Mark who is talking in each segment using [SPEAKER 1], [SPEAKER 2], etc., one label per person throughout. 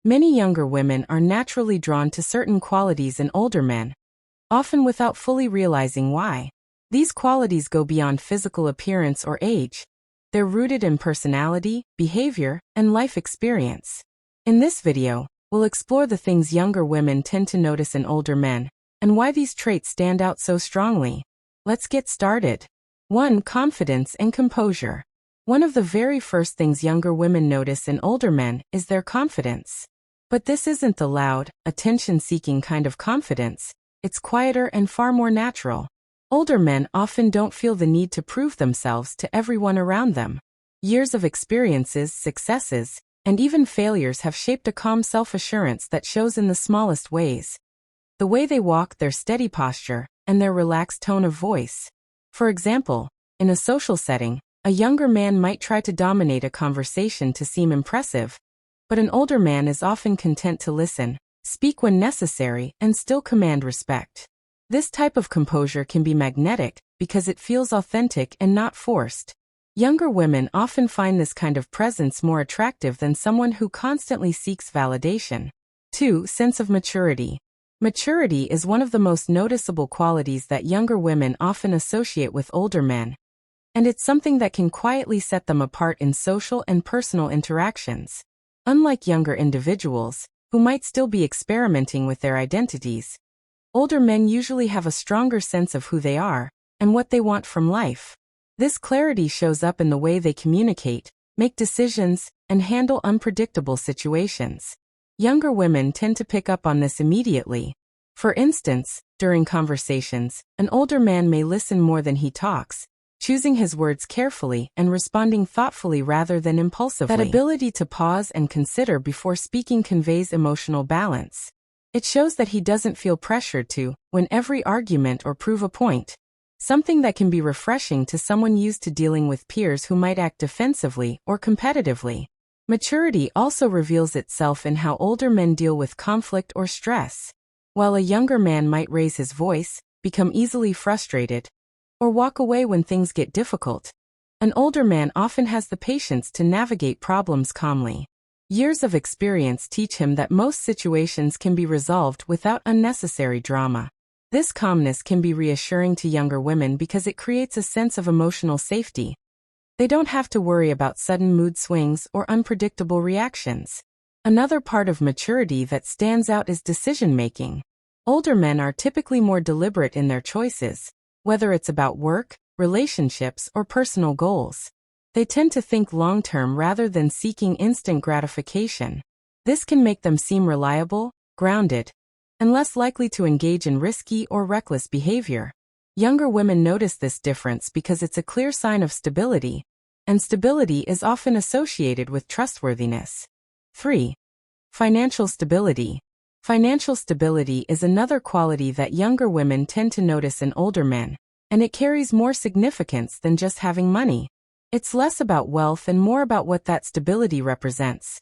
[SPEAKER 1] Many younger women are naturally drawn to certain qualities in older men, often without fully realizing why. These qualities go beyond physical appearance or age. They're rooted in personality, behavior, and life experience. In this video, we'll explore the things younger women tend to notice in older men, and why these traits stand out so strongly. Let's get started. 1. Confidence and composure. One of the very first things younger women notice in older men is their confidence. But this isn't the loud, attention-seeking kind of confidence. It's quieter and far more natural. Older men often don't feel the need to prove themselves to everyone around them. Years of experiences, successes, and even failures have shaped a calm self-assurance that shows in the smallest ways. The way they walk, their steady posture, and their relaxed tone of voice. For example, in a social setting, a younger man might try to dominate a conversation to seem impressive, but an older man is often content to listen, speak when necessary, and still command respect. This type of composure can be magnetic because it feels authentic and not forced. Younger women often find this kind of presence more attractive than someone who constantly seeks validation. 2. Sense of maturity. Maturity is one of the most noticeable qualities that younger women often associate with older men, and it's something that can quietly set them apart in social and personal interactions. Unlike younger individuals, who might still be experimenting with their identities, older men usually have a stronger sense of who they are and what they want from life. This clarity shows up in the way they communicate, make decisions, and handle unpredictable situations. Younger women tend to pick up on this immediately. For instance, during conversations, an older man may listen more than he talks, choosing his words carefully and responding thoughtfully rather than impulsively. That ability to pause and consider before speaking conveys emotional balance. It shows that he doesn't feel pressured to win every argument or prove a point, something that can be refreshing to someone used to dealing with peers who might act defensively or competitively. Maturity also reveals itself in how older men deal with conflict or stress. While a younger man might raise his voice, become easily frustrated, or walk away when things get difficult, an older man often has the patience to navigate problems calmly. Years of experience teach him that most situations can be resolved without unnecessary drama. This calmness can be reassuring to younger women because it creates a sense of emotional safety. They don't have to worry about sudden mood swings or unpredictable reactions. Another part of maturity that stands out is decision-making. Older men are typically more deliberate in their choices, whether it's about work, relationships, or personal goals. They tend to think long-term rather than seeking instant gratification. This can make them seem reliable, grounded, and less likely to engage in risky or reckless behavior. Younger women notice this difference because it's a clear sign of stability, and stability is often associated with trustworthiness. 3. Financial stability. Financial stability is another quality that younger women tend to notice in older men, and it carries more significance than just having money. It's less about wealth and more about what that stability represents: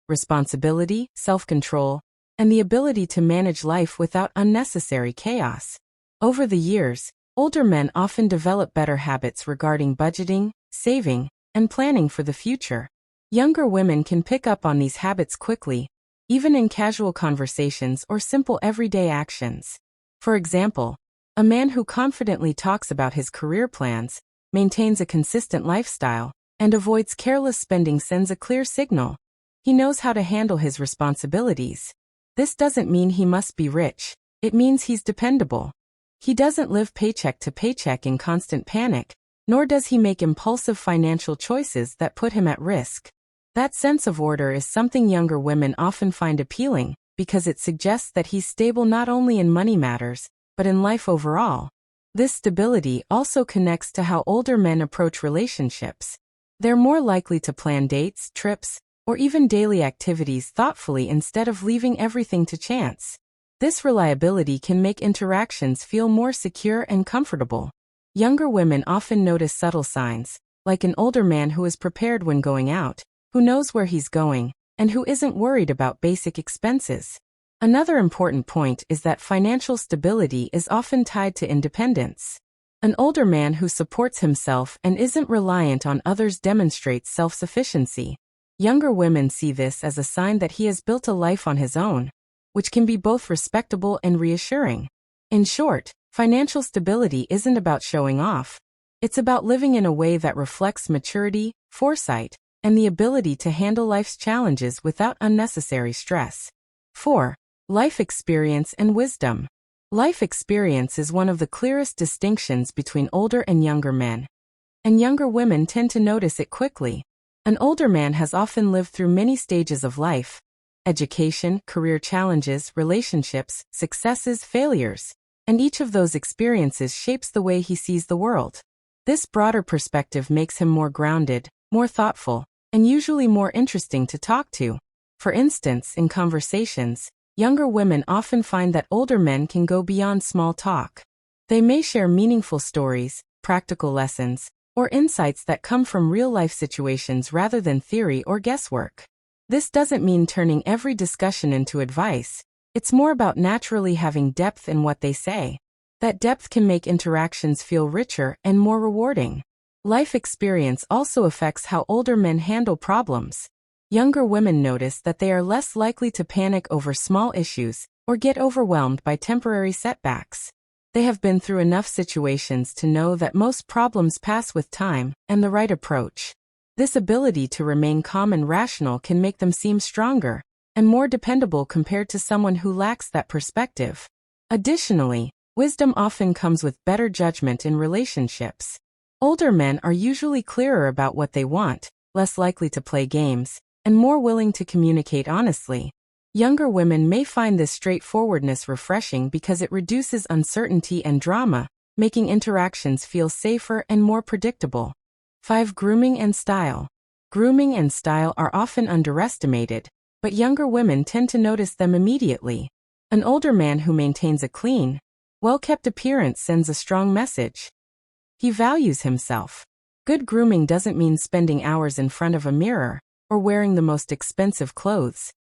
[SPEAKER 1] responsibility, self-control, and the ability to manage life without unnecessary chaos. Over the years, older men often develop better habits regarding budgeting, saving, and planning for the future. Younger women can pick up on these habits quickly, even in casual conversations or simple everyday actions. For example, a man who confidently talks about his career plans, maintains a consistent lifestyle, and avoids careless spending sends a clear signal. He knows how to handle his responsibilities. This doesn't mean he must be rich. It means he's dependable. He doesn't live paycheck to paycheck in constant panic, nor does he make impulsive financial choices that put him at risk. That sense of order is something younger women often find appealing, because it suggests that he's stable not only in money matters, but in life overall. This stability also connects to how older men approach relationships. They're more likely to plan dates, trips, or even daily activities thoughtfully instead of leaving everything to chance. This reliability can make interactions feel more secure and comfortable. Younger women often notice subtle signs, like an older man who is prepared when going out, who knows where he's going, and who isn't worried about basic expenses. Another important point is that financial stability is often tied to independence. An older man who supports himself and isn't reliant on others demonstrates self-sufficiency. Younger women see this as a sign that he has built a life on his own, which can be both respectable and reassuring. In short, financial stability isn't about showing off. It's about living in a way that reflects maturity, foresight, and the ability to handle life's challenges without unnecessary stress. 4. Life experience and wisdom. Life experience is one of the clearest distinctions between older and younger men. And younger women tend to notice it quickly. An older man has often lived through many stages of life: education, career challenges, relationships, successes, failures. And each of those experiences shapes the way he sees the world. This broader perspective makes him more grounded, more thoughtful, and usually more interesting to talk to. For instance, in conversations, younger women often find that older men can go beyond small talk. They may share meaningful stories, practical lessons, or insights that come from real-life situations rather than theory or guesswork. This doesn't mean turning every discussion into advice. It's more about naturally having depth in what they say. That depth can make interactions feel richer and more rewarding. Life experience also affects how older men handle problems. Younger women notice that they are less likely to panic over small issues or get overwhelmed by temporary setbacks. They have been through enough situations to know that most problems pass with time and the right approach. This ability to remain calm and rational can make them seem stronger and more dependable compared to someone who lacks that perspective. Additionally, wisdom often comes with better judgment in relationships. Older men are usually clearer about what they want, less likely to play games, and more willing to communicate honestly. Younger women may find this straightforwardness refreshing because it reduces uncertainty and drama, making interactions feel safer and more predictable. 5. Grooming and style. Grooming and style are often underestimated, but younger women tend to notice them immediately. An older man who maintains a clean, well-kept appearance sends a strong message. He values himself. Good grooming doesn't mean spending hours in front of a mirror or wearing the most expensive clothes.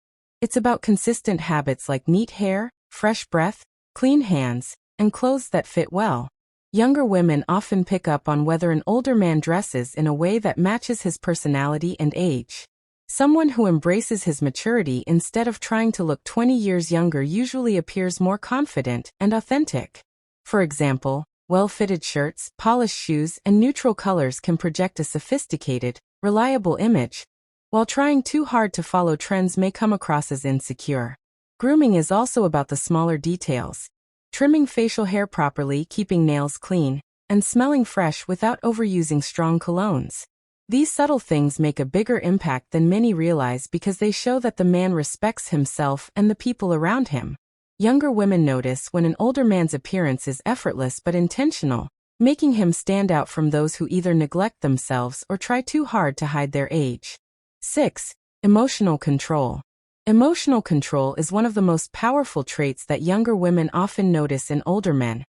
[SPEAKER 1] It's about consistent habits like neat hair, fresh breath, clean hands, and clothes that fit well. Younger women often pick up on whether an older man dresses in a way that matches his personality and age. Someone who embraces his maturity instead of trying to look 20 years younger usually appears more confident and authentic. For example, well-fitted shirts, polished shoes, and neutral colors can project a sophisticated, reliable image, while trying too hard to follow trends may come across as insecure. Grooming is also about the smaller details: trimming facial hair properly, keeping nails clean, and smelling fresh without overusing strong colognes. These subtle things make a bigger impact than many realize because they show that the man respects himself and the people around him. Younger women notice when an older man's appearance is effortless but intentional, making him stand out from those who either neglect themselves or try too hard to hide their age. 6. Emotional control. Emotional control is one of the most powerful traits that younger women often notice in older men,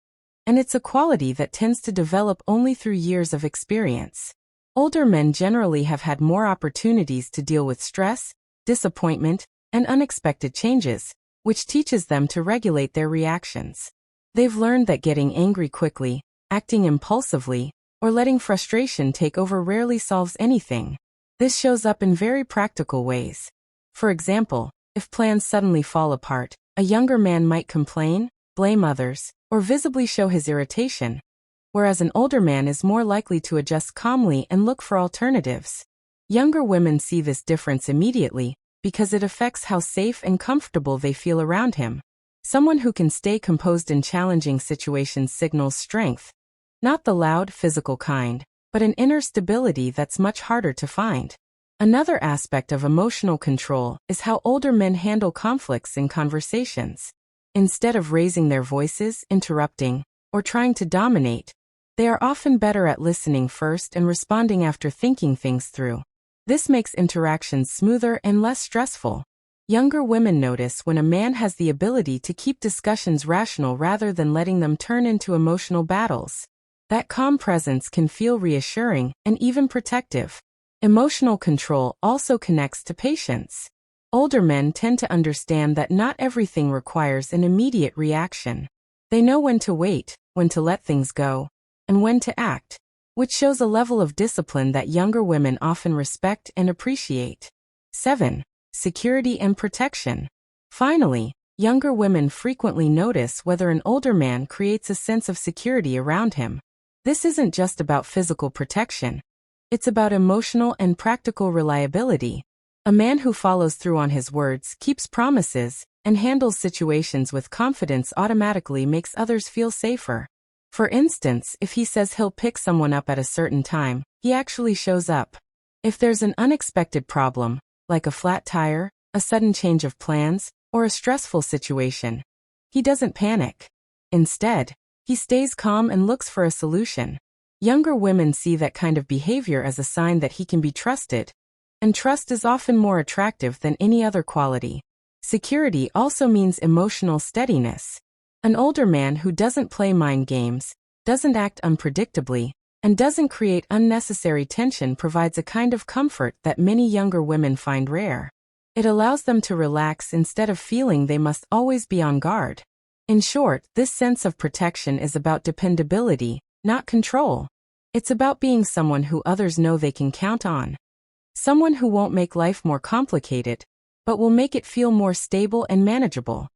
[SPEAKER 1] and it's a quality that tends to develop only through years of experience. Older men generally have had more opportunities to deal with stress, disappointment, and unexpected changes, which teaches them to regulate their reactions. They've learned that getting angry quickly, acting impulsively, or letting frustration take over rarely solves anything. This shows up in very practical ways. For example, if plans suddenly fall apart, a younger man might complain, blame others, or visibly show his irritation, whereas an older man is more likely to adjust calmly and look for alternatives. Younger women see this difference immediately because it affects how safe and comfortable they feel around him. Someone who can stay composed in challenging situations signals strength, not the loud, physical kind, but an inner stability that's much harder to find. Another aspect of emotional control is how older men handle conflicts in conversations. Instead of raising their voices, interrupting, or trying to dominate, they are often better at listening first and responding after thinking things through. This makes interactions smoother and less stressful. Younger women notice when a man has the ability to keep discussions rational rather than letting them turn into emotional battles. That calm presence can feel reassuring and even protective. Emotional control also connects to patience. Older men tend to understand that not everything requires an immediate reaction. They know when to wait, when to let things go, and when to act, which shows a level of discipline that younger women often respect and appreciate. 7. Security and protection. Finally, younger women frequently notice whether an older man creates a sense of security around him. This isn't just about physical protection. It's about emotional and practical reliability. A man who follows through on his words, keeps promises, and handles situations with confidence automatically makes others feel safer. For instance, if he says he'll pick someone up at a certain time, he actually shows up. If there's an unexpected problem, like a flat tire, a sudden change of plans, or a stressful situation, he doesn't panic. Instead, he stays calm and looks for a solution. Younger women see that kind of behavior as a sign that he can be trusted, and trust is often more attractive than any other quality. Security also means emotional steadiness. An older man who doesn't play mind games, doesn't act unpredictably, and doesn't create unnecessary tension provides a kind of comfort that many younger women find rare. It allows them to relax instead of feeling they must always be on guard. In short, this sense of protection is about dependability, not control. It's about being someone who others know they can count on. Someone who won't make life more complicated, but will make it feel more stable and manageable.